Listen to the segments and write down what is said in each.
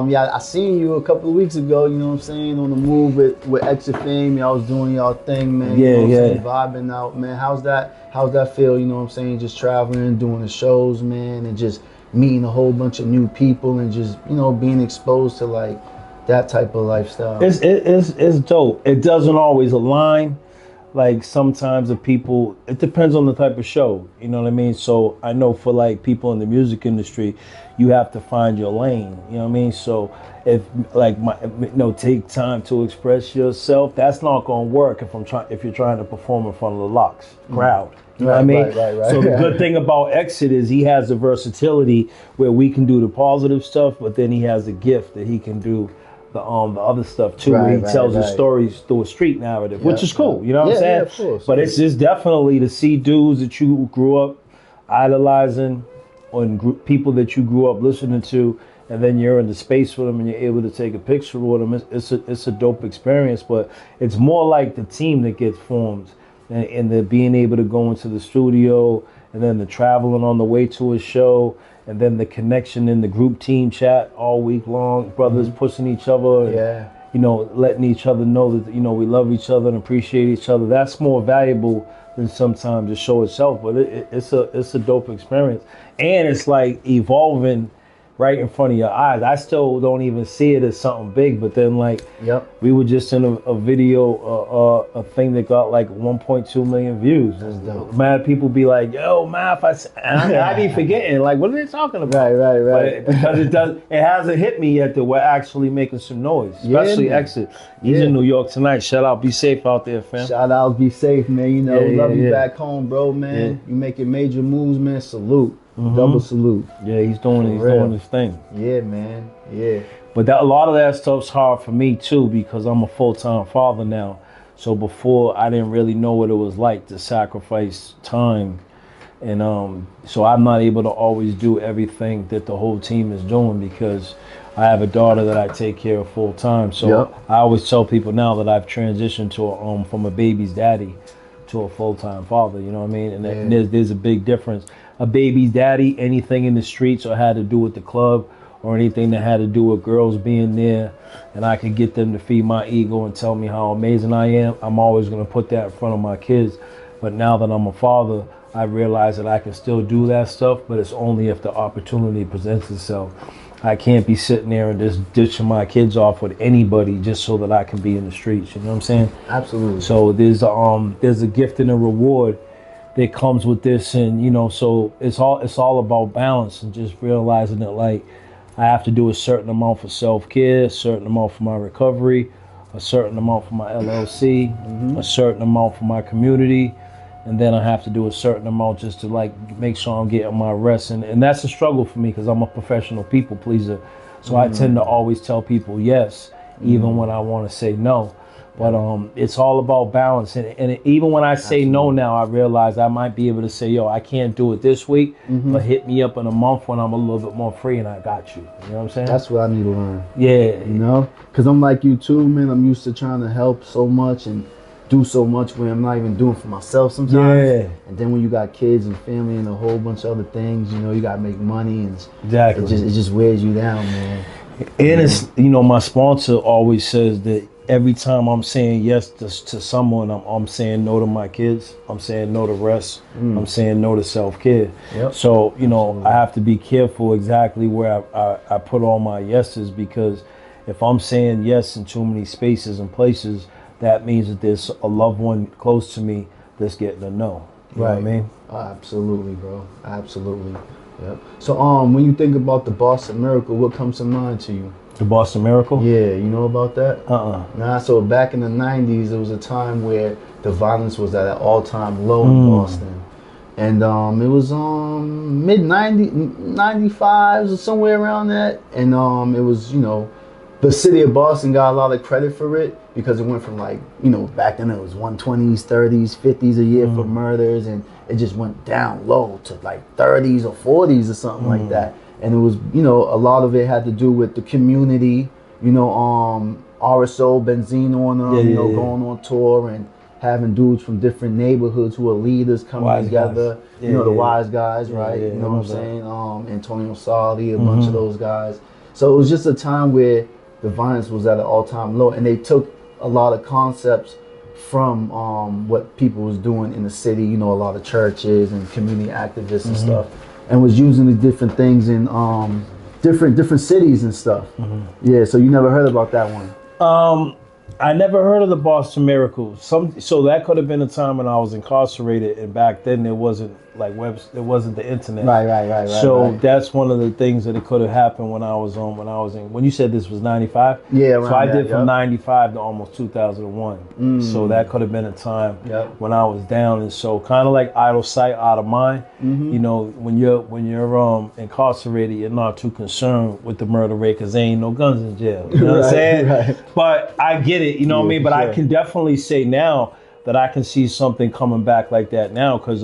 Yeah, I seen you a couple of weeks ago, you know what I'm saying, on the move with Exit Fame. Y'all was doing y'all thing, man. Yeah, you know what I'm yeah. saying, vibing out, man. How's that feel, you know what I'm saying, just traveling, doing the shows, man, and just meeting a whole bunch of new people and just, you know, being exposed to like that type of lifestyle. It's dope. It doesn't always align. Like sometimes the people, it depends on the type of show. You know what I mean? So I know for like people in the music industry, you have to find your lane. You know what I mean? So if like take time to express yourself. That's not gonna work if you're trying to perform in front of the Locks crowd. You know what I mean? Right. So the good thing about Exit is he has the versatility where we can do the positive stuff, but then he has a gift that he can do the other stuff too, where he tells his stories through a street narrative, which is cool. You know what I'm saying? Yeah, of course. But it's just definitely to see dudes that you grew up idolizing, or people that you grew up listening to, and then you're in the space with them and you're able to take a picture with them. It's a dope experience, but it's more like the team that gets formed, and the being able to go into the studio, and then the traveling on the way to a show, and then the connection in the group team chat all week long, brothers pushing each other, and, you know, letting each other know that, you know, we love each other and appreciate each other. That's more valuable than sometimes the show itself, but it's a dope experience, and it's like evolving right in front of your eyes. I still don't even see it as something big, but then like we were just in a video, a thing that got like 1.2 million views. Mad people be like, "Yo, man, I be forgetting like, what are they talking about?" Right. But because it hasn't hit me yet that we're actually making some noise, especially Exit. He's in New York tonight. Shout out, be safe out there, fam. Shout out, be safe, man. You know, love you back home, bro, man. You making major moves, man. Salute. Double salute. Yeah, he's doing his thing. Yeah, man. Yeah. But a lot of that stuff's hard for me too, because I'm a full-time father now. So before, I didn't really know what it was like to sacrifice time, and so I'm not able to always do everything that the whole team is doing, because I have a daughter that I take care of full time. So I always tell people now that I've transitioned to from a baby's daddy to a full-time father. You know what I mean? And there's a big difference. A baby's daddy, anything in the streets or had to do with the club, or anything that had to do with girls being there, and I could get them to feed my ego and tell me how amazing I am, I'm always going to put that in front of my kids. But now that I'm a father, I realize that I can still do that stuff, but it's only if the opportunity presents itself. I can't be sitting there and just ditching my kids off with anybody just so that I can be in the streets. You know what I'm saying? Absolutely. So there's a gift and a reward that comes with this, and you know, so it's all about balance and just realizing that like I have to do a certain amount for self-care, a certain amount for my recovery, a certain amount for my LLC, a certain amount for my community, and then I have to do a certain amount just to like make sure I'm getting my rest, and that's a struggle for me because I'm a professional people pleaser. So I tend to always tell people yes, even when I want to say no. But it's all about balance, and even when I say no now, I realize I might be able to say, yo, I can't do it this week, but hit me up in a month when I'm a little bit more free and I got you. You know what I'm saying? That's what I need to learn. Yeah. You know? Because I'm like you too, man. I'm used to trying to help so much and do so much when I'm not even doing for myself sometimes. Yeah. And then when you got kids and family and a whole bunch of other things, you know, you got to make money, and exactly. it just wears you down, man. And it's, you know, my sponsor always says that every time I'm saying yes to someone, I'm saying no to my kids. I'm saying no to rest. I'm saying no to self-care. So, you know, I have to be careful exactly where I put all my yeses, because if I'm saying yes in too many spaces and places, that means that there's a loved one close to me that's getting a no. You know what I mean? Absolutely, bro. Absolutely. Yep. So, when you think about the Boston Miracle, what comes to mind to you? The Boston Miracle? Yeah, you know about that? Nah, so back in the 90s, there was a time where the violence was at an all-time low in Boston. And it was mid-95s or somewhere around that. And it was, you know, the city of Boston got a lot of credit for it because it went from like, you know, back then it was 120s, 30s, 50s a year for murders, and it just went down low to like 30s or 40s or something like that. And it was, you know, a lot of it had to do with the community, you know, RSO, Benzino on them, you know, going on tour and having dudes from different neighborhoods who are leaders coming together. You know, the wise guys, right? You know what I'm saying? Antonio Saldi, a bunch of those guys. So it was just a time where the violence was at an all-time low, and they took a lot of concepts from what people was doing in the city, you know, a lot of churches and community activists and stuff, and was using the different things in different cities and stuff. Yeah, so you never heard about that one? I never heard of the Boston Miracle. So that could have been a time when I was incarcerated, and back then there wasn't like there wasn't the internet. Right. So that's one of the things that it could have happened when I was when you said this was 95. Yeah, so I did that, from 95 to almost 2001. So that could have been a time when I was down, and so kind of like out of sight, out of mind. You know, when you're incarcerated, you're not too concerned with the murder rate because there ain't no guns in jail. You know what I'm saying? Right. But I get it. You know what I mean? But I can definitely say now that I can see something coming back like that now, because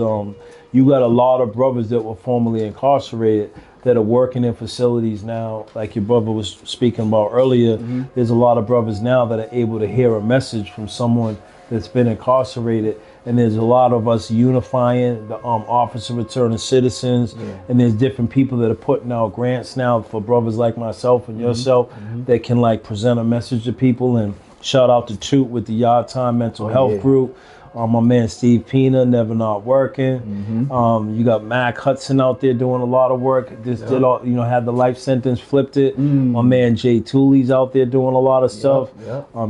you got a lot of brothers that were formerly incarcerated that are working in facilities now, like your brother was speaking about earlier. There's a lot of brothers now that are able to hear a message from someone that's been incarcerated, and there's a lot of us unifying the Office of Returning Citizens, and there's different people that are putting out grants now for brothers like myself and yourself that can like present a message to people. And shout out to Toot with the Yard Time Mental Health Group. My man Steve Pina, Never Not Working. You got Mac Hudson out there doing a lot of work. Did all, had the life sentence, flipped it. My man Jay Tooley's out there doing a lot of stuff.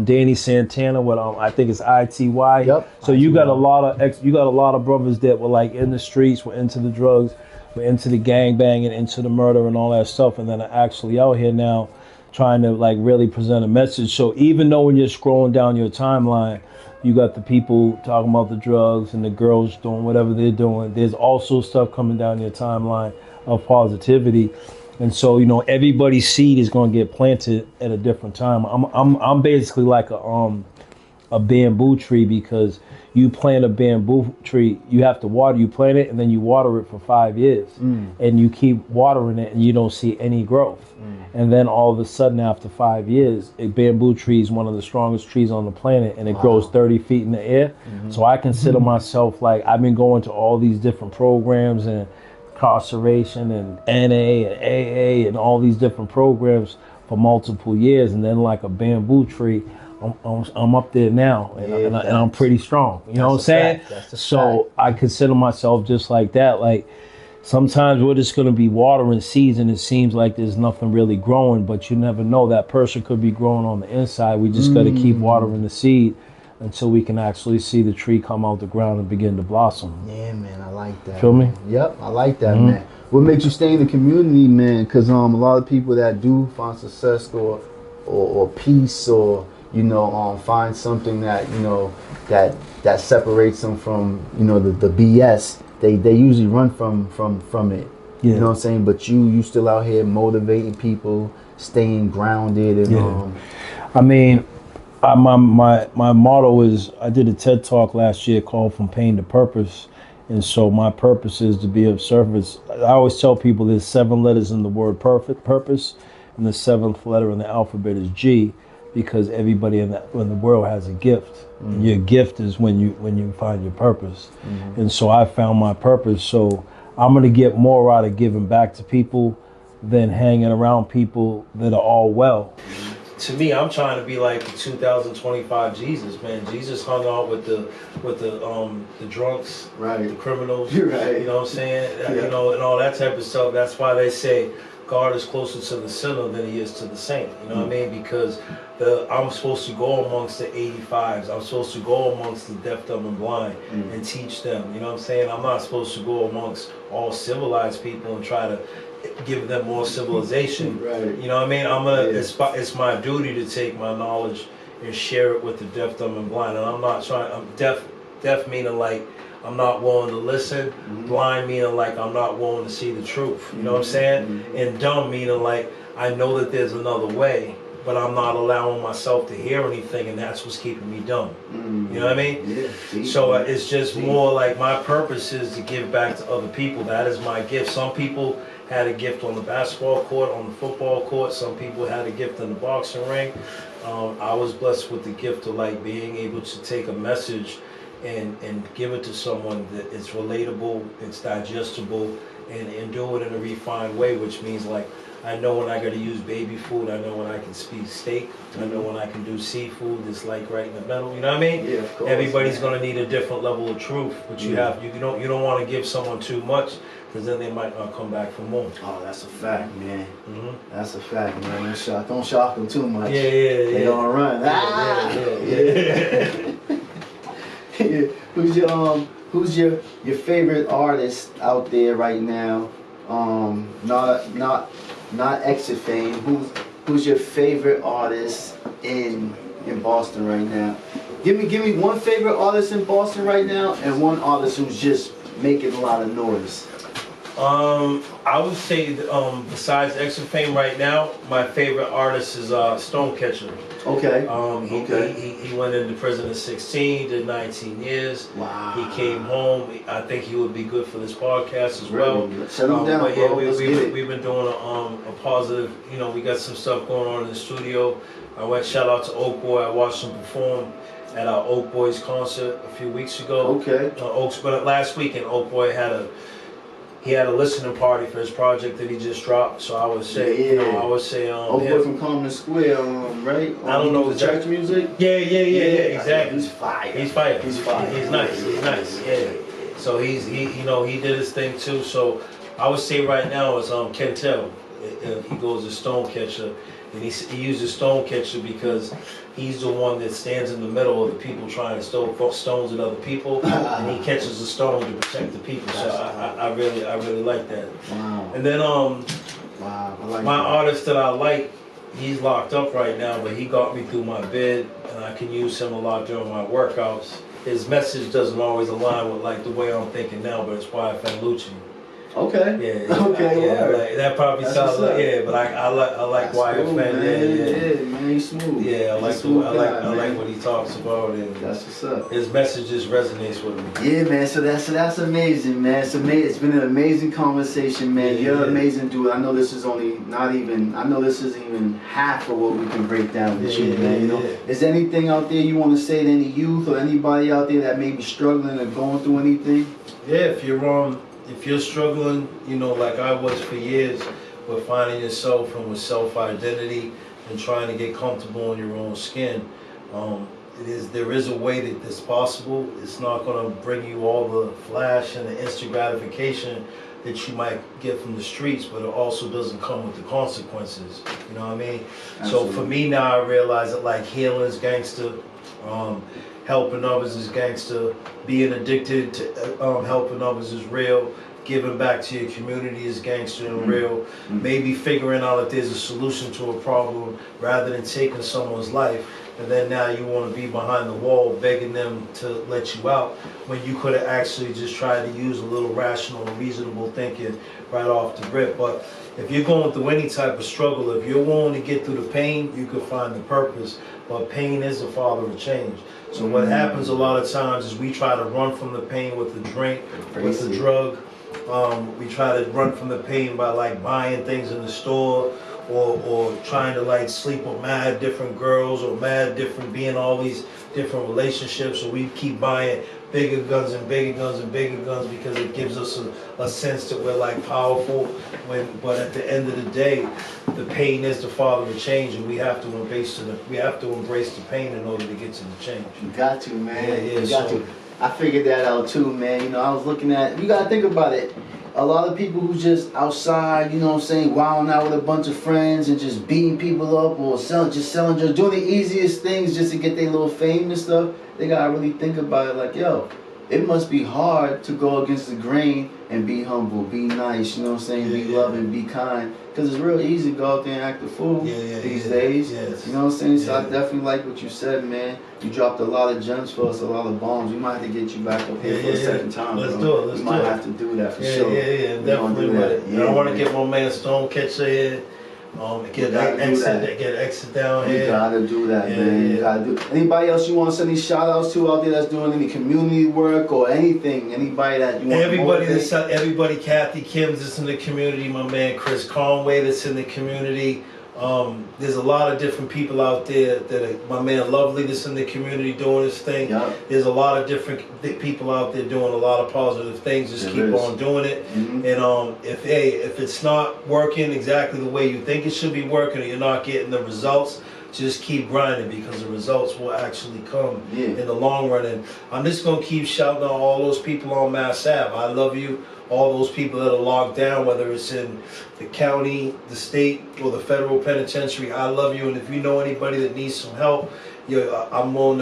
Danny Santana with I think it's ITY. So you got a lot of brothers that were like in the streets, were into the drugs, were into the gangbanging, into the murder and all that stuff, and then are actually out here now trying to like really present a message. So even though when you're scrolling down your timeline, you got the people talking about the drugs and the girls doing whatever they're doing, there's also stuff coming down your timeline of positivity. And so, everybody's seed is going to get planted at a different time. I'm basically like a bamboo tree, because you plant a bamboo tree, you have to water. You plant it and then you water it for 5 years, and you keep watering it and you don't see any growth. And then all of a sudden after 5 years, a bamboo tree is one of the strongest trees on the planet, and it grows 30 feet in the air. So I consider myself like, I've been going to all these different programs and incarceration and NA and AA and all these different programs for multiple years, and then like a bamboo tree, I'm up there now, and I'm pretty strong. You know what I'm saying? So I consider myself just like that. Like sometimes we're just going to be watering seeds, and it seems like there's nothing really growing, but you never know. That person could be growing on the inside. We just got to keep watering the seed until we can actually see the tree come out the ground and begin to blossom. Yeah, man, I like that. Feel me? Yep, I like that, man. What makes you stay in the community, man? Because a lot of people that do find success or peace, or find something that that separates them from the BS. They usually run from it. You know what I'm saying? But you still out here motivating people, staying grounded, and I mean, my motto is, I did a TED Talk last year called From Pain to Purpose. And so my purpose is to be of service. I always tell people there's 7 letters in the word purpose, and the 7th letter in the alphabet is G, because everybody in the world has a gift. And your gift is when you find your purpose. And so I found my purpose. So I'm going to get more out of giving back to people than hanging around people that are all well. To me, I'm trying to be like the 2025 Jesus, man. Jesus hung out with the drunks, right, the criminals, right. You know what I'm saying? And all that type of stuff. That's why they say God is closer to the sinner than he is to the saint. You know what I mean? Because I'm supposed to go amongst the 85s. I'm supposed to go amongst the deaf, dumb, and blind and teach them. You know what I'm saying? I'm not supposed to go amongst all civilized people and try to give them more civilization. Right. You know what I mean? It's my duty to take my knowledge and share it with the deaf, dumb, and blind. And I'm deaf meaning like I'm not willing to listen. Blind meaning like I'm not willing to see the truth. You know what I'm saying? And dumb meaning like I know that there's another way, but I'm not allowing myself to hear anything, and that's what's keeping me dumb. You know what I mean? Yeah. So it's just more like my purpose is to give back to other people. That is my gift. Some people had a gift on the basketball court, on the football court. Some people had a gift in the boxing ring. I was blessed with the gift of like being able to take a message and give it to someone that it's relatable, it's digestible, and do it in a refined way, which means like I know when I got to use baby food. I know when I can speak steak. I know when I can do seafood. It's like right in the middle. You know what I mean? Yeah, of course. Everybody's gonna need a different level of truth, but you don't want to give someone too much, because then they might not come back for more. Oh, that's a fact, man. Mm-hmm. That's a fact, man. Don't shock them too much. Yeah. They don't run. Yeah. Who's your favorite artist out there right now? Not exit fame. Who's your favorite artist in Boston right now? Give me one favorite artist in Boston right now, and one artist who's just making a lot of noise. I would say besides exit fame right now, my favorite artist is Stonecatcher. Okay. He went into prison at 16, did 19 years. Wow. He came home. I think he would be good for this podcast as well. Shut him down, but yeah, bro. we've been doing a positive. You know, we got some stuff going on in the studio. Shout out to Oak Boy. I watched him perform at our Oak Boys concert a few weeks ago. Okay. But last weekend, Oak Boy had a listening party for his project that he just dropped. So I would say, Oak Boy from Common Square, right? I don't know the church music. Yeah, exactly. He's fire. He's nice. Yeah. So he did his thing too. So I would say right now is Kentel. He goes to Stonecatcher, and he uses Stonecatcher because he's the one that stands in the middle of the people trying to throw stones at other people, and he catches the stone to protect the people. So I really like that. Wow. And then wow, I like my that. artist that I like, he's locked up right now, but he got me through my bid, and I can use him a lot during my workouts. His message doesn't always align with like the way I'm thinking now, but it's why I found Lucci. Okay. Yeah. Okay. Like, that probably sounds like but I like why cool, man. Yeah, man, he's smooth. Yeah, I like I like what he talks about, and that's what's up. His message just resonates with me. Yeah, man. So that's amazing, man. It's been an amazing conversation, man. You're an amazing dude. I know this is this isn't even half of what we can break down with you, man. You know, is there anything out there you want to say to any youth or anybody out there that may be struggling or going through anything? Yeah, if you're struggling, you know, like I was for years, with finding yourself and with self-identity and trying to get comfortable in your own skin, there is a way that it's possible. It's not going to bring you all the flash and the instant gratification that you might get from the streets, but it also doesn't come with the consequences. You know what I mean? Absolutely. So for me now, I realize that like healing is gangster. Helping others is gangster. Being addicted to helping others is real. Giving back to your community is gangster and real. Maybe figuring out if there's a solution to a problem rather than taking someone's life. And then now you want to be behind the wall begging them to let you out when you could have actually just tried to use a little rational and reasonable thinking right off the rip. But if you're going through any type of struggle, if you're willing to get through the pain, you can find the purpose. But pain is the father of change. So what happens a lot of times is we try to run from the pain with the drink, with the drug. We try to run from the pain by like buying things in the store, or trying to like sleep with mad different girls, or being all these different relationships. So we keep buying bigger guns and bigger guns and bigger guns because it gives us a sense that we're like powerful. But at the end of the day, the pain is the father of change, and we have to embrace the pain in order to get to the change. You got to, man. Yeah, you got to. I figured that out too, man. You know, I was looking at. You gotta think about it. A lot of people who just outside, you know what I'm saying, wilding out with a bunch of friends and just beating people up or selling drugs, doing the easiest things just to get their little fame and stuff. They gotta really think about it like, yo, it must be hard to go against the grain and be humble, be nice, you know what I'm saying, be loving, be kind. Because it's real easy to go out there and act a fool these days. Yes. You know what I'm saying? So I definitely like what you said, man. You dropped a lot of gems for us, a lot of bombs. We might have to get you back up here for a second time. Let's do it. We might have to do that for sure. Yeah, definitely. I want to get my man Stonecatcher here. Get exit down here. You gotta do that, man. You gotta do. Anybody else you want to send any shout outs to out there that's doing any community work or anything? Anybody that you want everybody, Kathy Kim's that's in the community, my man Chris Conway that's in the community. There's a lot of different people out there that are, my man Lovely that's in the community doing his thing. Yep. There's a lot of different people out there doing a lot of positive things. Just keep on doing it. Mm-hmm. And if it's not working exactly the way you think it should be working, or you're not getting the results, just keep grinding, because the results will actually come in the long run. And I'm just gonna keep shouting out all those people on Mass Ave. I love you. All those people that are locked down, whether it's in the county, the state, or the federal penitentiary, I love you. And if you know anybody that needs some help, I'm on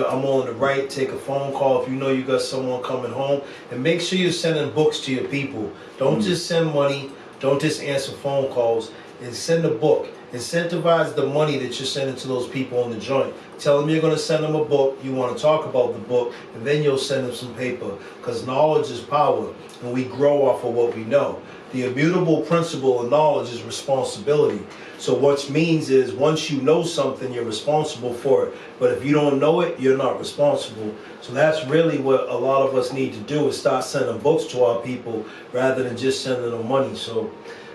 the right. Take a phone call if you know you got someone coming home, and make sure you're sending books to your people. Don't just send money. Don't just answer phone calls. And send a book. Incentivize the money that you're sending to those people in the joint. Tell them you're going to send them a book. You want to talk about the book, and then you'll send them some paper. Because knowledge is power, and we grow off of what we know. The immutable principle of knowledge is responsibility. So what means is, once you know something, you're responsible for it. But if you don't know it, you're not responsible. So that's really what a lot of us need to do, is start sending books to our people rather than just sending them money. So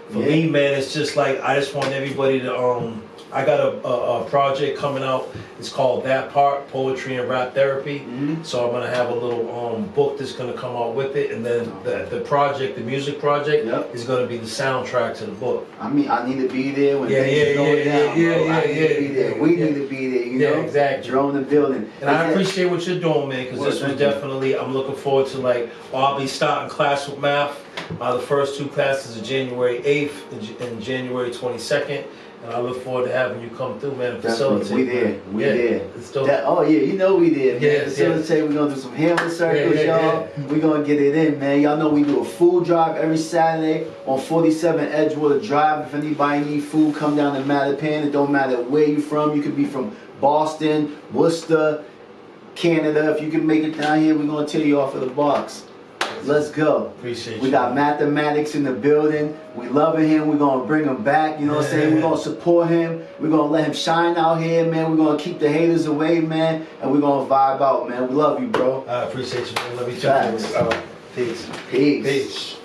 for me, man, it's just like, I just want everybody to, I got a project coming out. It's called That Part, Poetry and Rap Therapy. So I'm gonna have a little book that's gonna come out with it, and then the project, the music project, is gonna be the soundtrack to the book. I mean, I need to be there when things go down. I need to be there. We need to be there, you know? Exactly. Drone the building. And I appreciate what you're doing, man, because this was definitely, I'm looking forward to, like, I'll be starting class with math. The first 2 classes are January 8th and January 22nd. And I look forward to having you come through, man, and facilitate. We there. We there. It's dope. You know we there, man. Facilitate. We're going to do some healing circles, y'all. We're going to get it in, man. Y'all know we do a food drive every Saturday on 47 Edgewater Drive. If anybody need food, come down to Mattapan. It don't matter where you from. You could be from Boston, Worcester, Canada. If you can make it down here, we're going to tear you off of the box. Let's go. Appreciate you. We got mathematics in the building. We loving him. We're going to bring him back. You know what I'm saying? We're going to support him. We're going to let him shine out here, man. We're going to keep the haters away, man. And we're going to vibe out, man. We love you, bro. I appreciate you, man. Love each other. Peace. Peace.